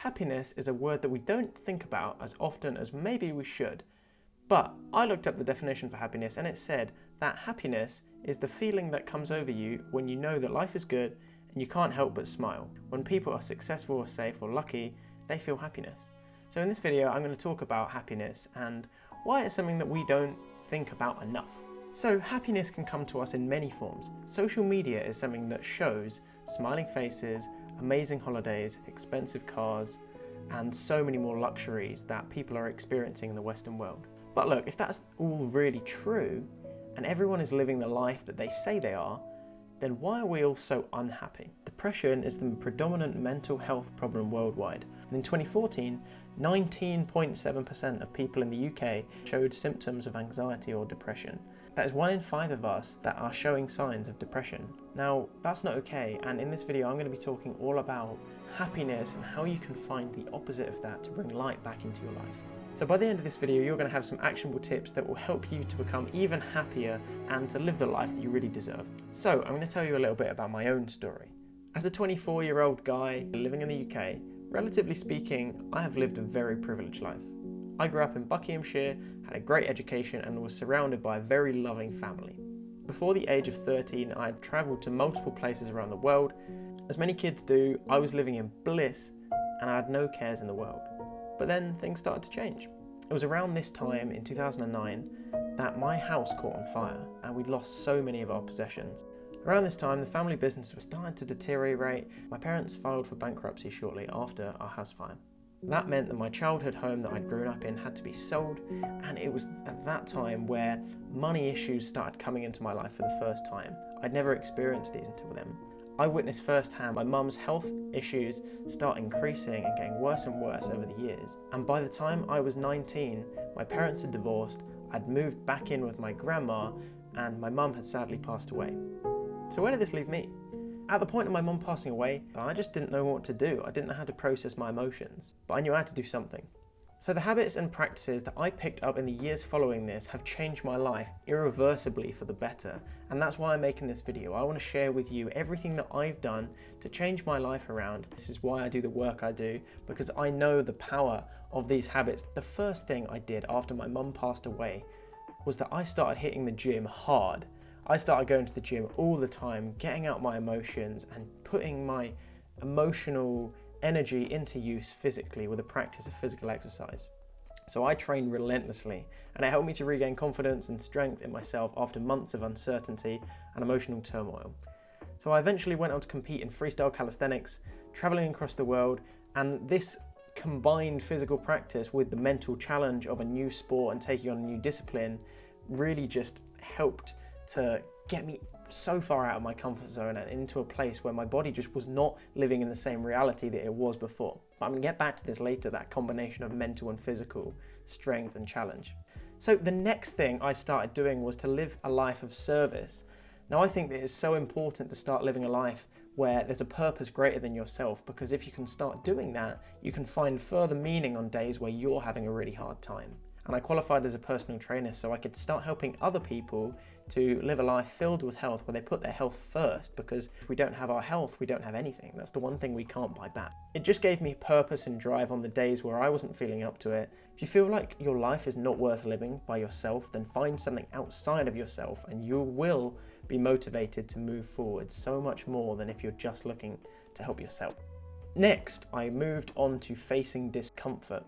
happiness is a word that we don't think about as often as maybe we should. But I looked up the definition for happiness and it said that happiness is the feeling that comes over you when you know that life is good and you can't help but smile. When people are successful or safe or lucky, they feel happiness. So in this video, I'm going to talk about happiness and why it's something that we don't think about enough. So happiness can come to us in many forms. Social media is something that shows smiling faces, amazing holidays, expensive cars, and so many more luxuries that people are experiencing in the Western world. But look, if that's all really true, and everyone is living the life that they say they are, then why are we all so unhappy? Depression is the predominant mental health problem worldwide. And in 2014, 19.7% of people in the UK showed symptoms of anxiety or depression. That is 1 in 5 of us that are showing signs of depression. Now, that's not okay, and in this video I'm going to be talking all about happiness and how you can find the opposite of that to bring light back into your life. So by the end of this video, you're going to have some actionable tips that will help you to become even happier and to live the life that you really deserve. So I'm going to tell you a little bit about my own story. As a 24-year-old guy living in the UK, relatively speaking, I have lived a very privileged life. I grew up in Buckinghamshire, had a great education and was surrounded by a very loving family. Before the age of 13, I had travelled to multiple places around the world. As many kids do, I was living in bliss and I had no cares in the world. But then things started to change. It was around this time in 2009 that my house caught on fire and we'd lost so many of our possessions. Around this time, the family business was starting to deteriorate. My parents filed for bankruptcy shortly after our house fire. That meant that my childhood home that I'd grown up in had to be sold, and it was at that time where money issues started coming into my life for the first time. I'd never experienced these until then. I witnessed firsthand my mum's health issues start increasing and getting worse and worse over the years. And by the time I was 19, my parents had divorced, I'd moved back in with my grandma, and my mum had sadly passed away. So where did this leave me? At the point of my mum passing away, I just didn't know what to do. I didn't know how to process my emotions, but I knew I had to do something. So the habits and practices that I picked up in the years following this have changed my life irreversibly for the better, and that's why I'm making this video. I want to share with you everything that I've done to change my life around. This is why I do the work I do, because I know the power of these habits. The first thing I did after my mum passed away was that I started hitting the gym hard. I started going to the gym all the time, getting out my emotions and putting my emotional energy into use physically with the practice of physical exercise. So I trained relentlessly and it helped me to regain confidence and strength in myself after months of uncertainty and emotional turmoil. So I eventually went on to compete in freestyle calisthenics, traveling across the world, and this combined physical practice with the mental challenge of a new sport and taking on a new discipline really just helped to get me so far out of my comfort zone and into a place where my body just was not living in the same reality that it was before. But I'm going to get back to this later, that combination of mental and physical strength and challenge. So the next thing I started doing was to live a life of service. Now I think that it's so important to start living a life where there's a purpose greater than yourself, because if you can start doing that, you can find further meaning on days where you're having a really hard time. And I qualified as a personal trainer so I could start helping other people to live a life filled with health where they put their health first, because if we don't have our health, we don't have anything. That's the one thing we can't buy back. It just gave me purpose and drive on the days where I wasn't feeling up to it. If you feel like your life is not worth living by yourself, then find something outside of yourself and you will be motivated to move forward so much more than if you're just looking to help yourself. Next, I moved on to facing discomfort.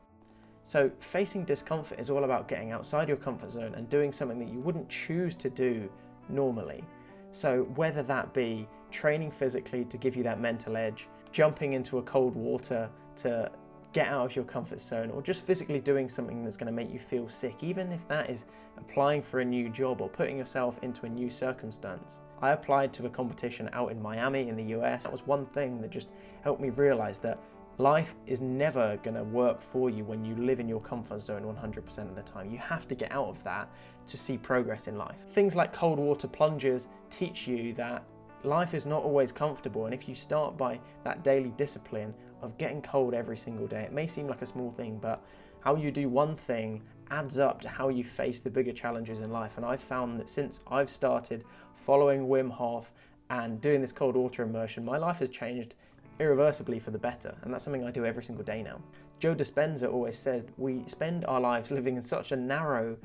So facing discomfort is all about getting outside your comfort zone and doing something that you wouldn't choose to do normally. So whether that be training physically to give you that mental edge, jumping into a cold water to get out of your comfort zone, or just physically doing something that's going to make you feel sick, even if that is applying for a new job or putting yourself into a new circumstance. I applied to a competition out in Miami in the US. That was one thing that just helped me realize that life is never going to work for you when you live in your comfort zone 100% of the time. You have to get out of that to see progress in life. Things like cold water plunges teach you that life is not always comfortable, and if you start by that daily discipline of getting cold every single day, it may seem like a small thing, but how you do one thing adds up to how you face the bigger challenges in life. And I've found that since I've started following Wim Hof and doing this cold water immersion, my life has changed irreversibly for the better, and that's something I do every single day now. Joe Dispenza always says we spend our lives living in such a narrow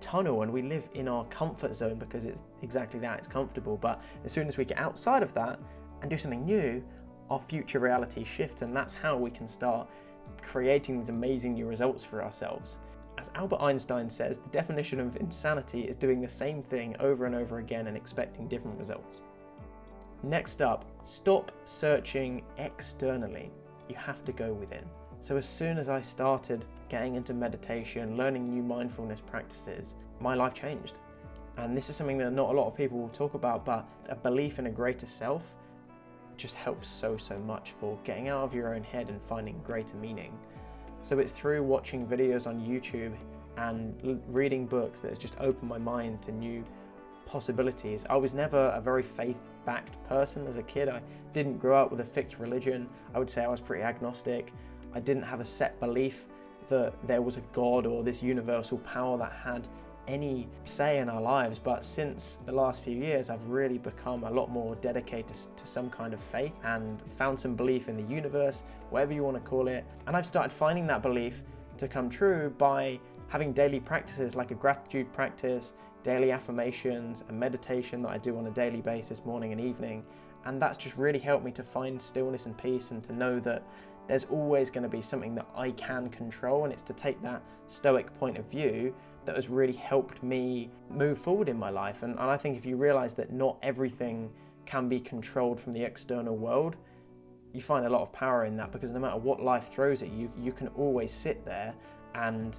tunnel, and we live in our comfort zone because it's exactly that, it's comfortable, but as soon as we get outside of that and do something new, our future reality shifts, and that's how we can start creating these amazing new results for ourselves. As Albert Einstein says, the definition of insanity is doing the same thing over and over again and expecting different results. Next up, stop searching externally. You have to go within. So as soon as I started getting into meditation, learning new mindfulness practices, my life changed. And this is something that not a lot of people will talk about, but a belief in a greater self just helps so much for getting out of your own head and finding greater meaning. So it's through watching videos on YouTube and reading books that has just opened my mind to new possibilities. I was never a very faith-backed person as a kid. I didn't grow up with a fixed religion. I would say I was pretty agnostic. I didn't have a set belief that there was a God or this universal power that had any say in our lives, but since the last few years I've really become a lot more dedicated to some kind of faith and found some belief in the universe, whatever you want to call it, and I've started finding that belief to come true by having daily practices like a gratitude practice, daily affirmations, and meditation that I do on a daily basis, morning and evening, and that's just really helped me to find stillness and peace and to know that there's always going to be something that I can control, and it's to take that stoic point of view that has really helped me move forward in my life. And I think if you realize that not everything can be controlled from the external world, you find a lot of power in that, because no matter what life throws at you, you can always sit there and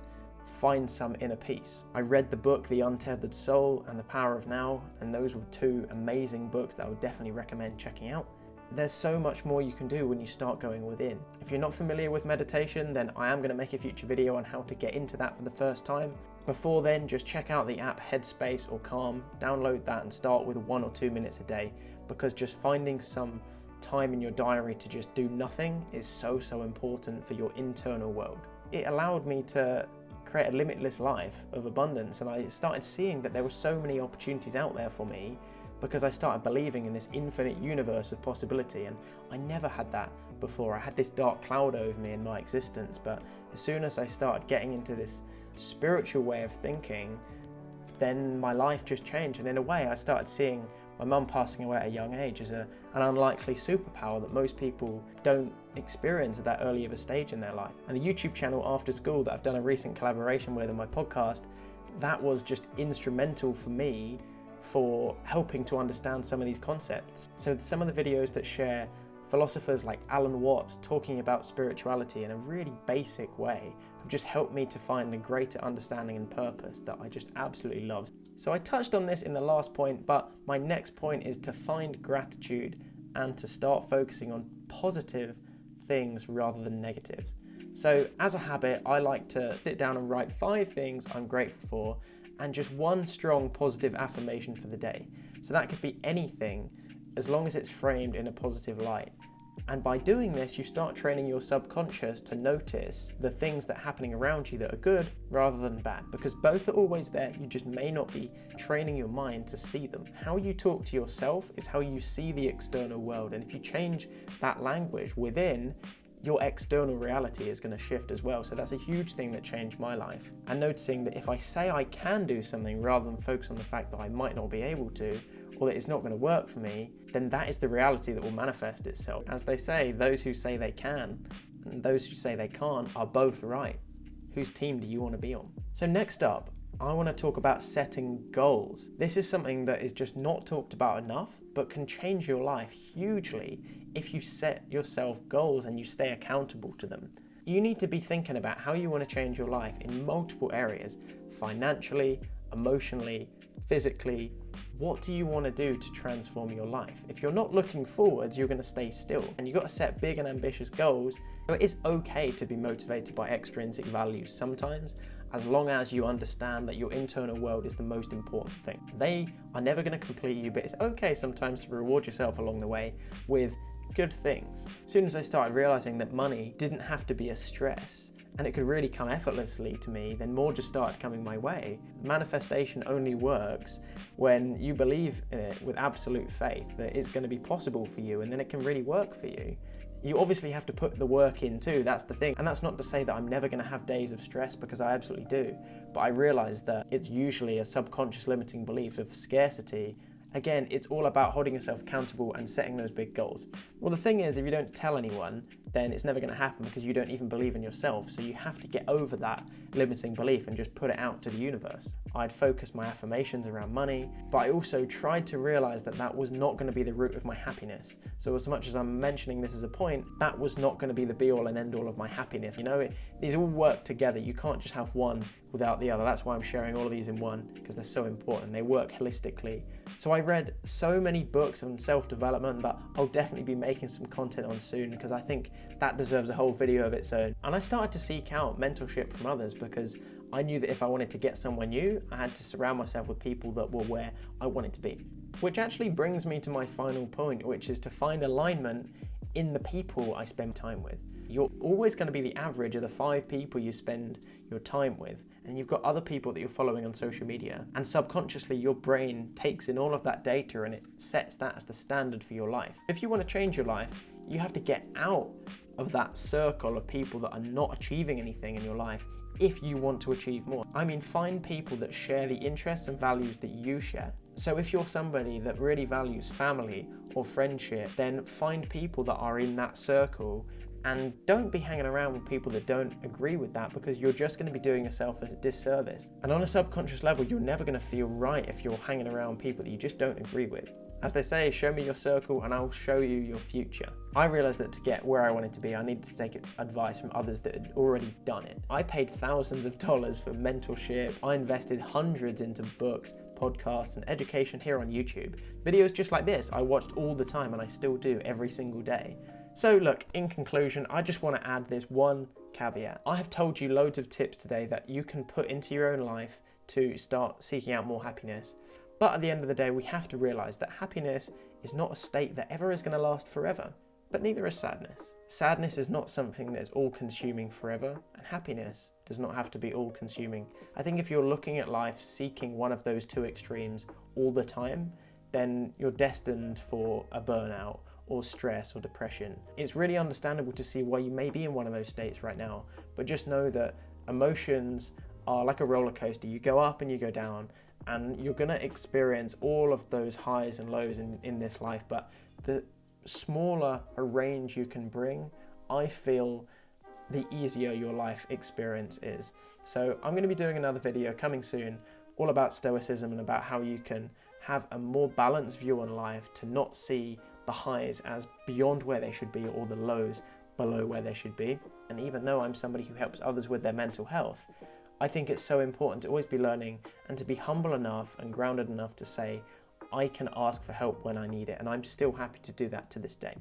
find some inner peace. I read the book The Untethered Soul and The Power of Now, and those were two amazing books that I would definitely recommend checking out. There's so much more you can do when you start going within. If you're not familiar with meditation, then I am going to make a future video on how to get into that for the first time. Before then, just check out the app Headspace or Calm, download that and start with 1 or 2 minutes a day, because just finding some time in your diary to just do nothing is so important for your internal world. It allowed me to create a limitless life of abundance, and I started seeing that there were so many opportunities out there for me because I started believing in this infinite universe of possibility, and I never had that before. I had this dark cloud over me in my existence, but as soon as I started getting into this spiritual way of thinking, then my life just changed, and in a way I started seeing my mum passing away at a young age as an unlikely superpower that most people don't experience at that early of a stage in their life. And the YouTube channel After School that I've done a recent collaboration with on my podcast, that was just instrumental for me for helping to understand some of these concepts. So some of the videos that share philosophers like Alan Watts talking about spirituality in a really basic way have just helped me to find a greater understanding and purpose that I just absolutely love. So I touched on this in the last point, but my next point is to find gratitude and to start focusing on positive things rather than negatives. So as a habit, I like to sit down and write 5 things I'm grateful for and just one strong positive affirmation for the day. So that could be anything as long as it's framed in a positive light. And by doing this, you start training your subconscious to notice the things that are happening around you that are good rather than bad, because both are always there. You just may not be training your mind to see them. How you talk to yourself is how you see the external world. And if you change that language within, your external reality is going to shift as well. So that's a huge thing that changed my life. And noticing that if I say I can do something rather than focus on the fact that I might not be able to, or that it's not going to work for me, then that is the reality that will manifest itself. As they say, those who say they can and those who say they can't are both right. Whose team do you want to be on? So next up, I want to talk about setting goals. This is something that is just not talked about enough, but can change your life hugely if you set yourself goals and you stay accountable to them. You need to be thinking about how you want to change your life in multiple areas: financially, emotionally, physically. What do you want to do to transform your life? If you're not looking forwards, you're going to stay still. And you've got to set big and ambitious goals. So it is okay to be motivated by extrinsic values sometimes, as long as you understand that your internal world is the most important thing. They are never going to complete you, but it's okay sometimes to reward yourself along the way with good things. As soon as I started realizing that money didn't have to be a stress, and it could really come effortlessly to me, then more just started coming my way. Manifestation only works when you believe in it with absolute faith that it's going to be possible for you, and then it can really work for you. You obviously have to put the work in too, that's the thing. And that's not to say that I'm never going to have days of stress, because I absolutely do. But I realise that it's usually a subconscious limiting belief of scarcity. Again, it's all about holding yourself accountable and setting those big goals. Well, the thing is, if you don't tell anyone, then it's never going to happen because you don't even believe in yourself. So you have to get over that limiting belief and just put it out to the universe. I'd focus my affirmations around money, but I also tried to realize that that was not going to be the root of my happiness. So as much as I'm mentioning this as a point, that was not going to be the be all and end all of my happiness. You know, these all work together. You can't just have one without the other. That's why I'm sharing all of these in one, because they're so important. They work holistically. So I read so many books on self-development that I'll definitely be making some content on soon, because I think that deserves a whole video of its own. And I started to seek out mentorship from others because I knew that if I wanted to get somewhere new, I had to surround myself with people that were where I wanted to be. Which actually brings me to my final point, which is to find alignment in the people I spend time with. You're always going to be the average of the 5 people you spend your time with, and you've got other people that you're following on social media, and subconsciously your brain takes in all of that data and it sets that as the standard for your life. If you want to change your life, you have to get out of that circle of people that are not achieving anything in your life if you want to achieve more. I mean, find people that share the interests and values that you share. So if you're somebody that really values family or friendship, then find people that are in that circle, and don't be hanging around with people that don't agree with that, because you're just going to be doing yourself a disservice. And on a subconscious level, you're never going to feel right if you're hanging around people that you just don't agree with. As they say, show me your circle and I'll show you your future. I realized that to get where I wanted to be, I needed to take advice from others that had already done it. I paid thousands of dollars for mentorship. I invested hundreds into books, podcasts, and education here on YouTube. Videos just like this I watched all the time, and I still do every single day. So look, in conclusion, I just want to add this one caveat. I have told you loads of tips today that you can put into your own life to start seeking out more happiness. But at the end of the day, we have to realize that happiness is not a state that ever is going to last forever, but neither is sadness. Sadness is not something that is all-consuming forever, and happiness does not have to be all-consuming. I think if you're looking at life seeking one of those two extremes all the time, then you're destined for a burnout or stress or depression. It's really understandable to see why you may be in one of those states right now, but just know that emotions are like a roller coaster. You go up and you go down, and you're gonna experience all of those highs and lows in this life, but the smaller a range you can bring, I feel the easier your life experience is. So I'm gonna be doing another video coming soon, all about stoicism and about how you can have a more balanced view on life, to not see the highs as beyond where they should be or the lows below where they should be. And even though I'm somebody who helps others with their mental health, I think it's so important to always be learning and to be humble enough and grounded enough to say, I can ask for help when I need it, and I'm still happy to do that to this day.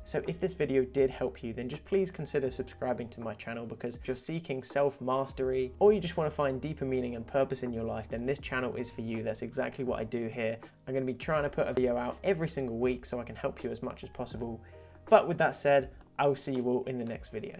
So if this video did help you, then just please consider subscribing to my channel, because if you're seeking self-mastery or you just want to find deeper meaning and purpose in your life, then this channel is for you. That's exactly what I do here. I'm going to be trying to put a video out every single week so I can help you as much as possible. But with that said, I will see you all in the next video.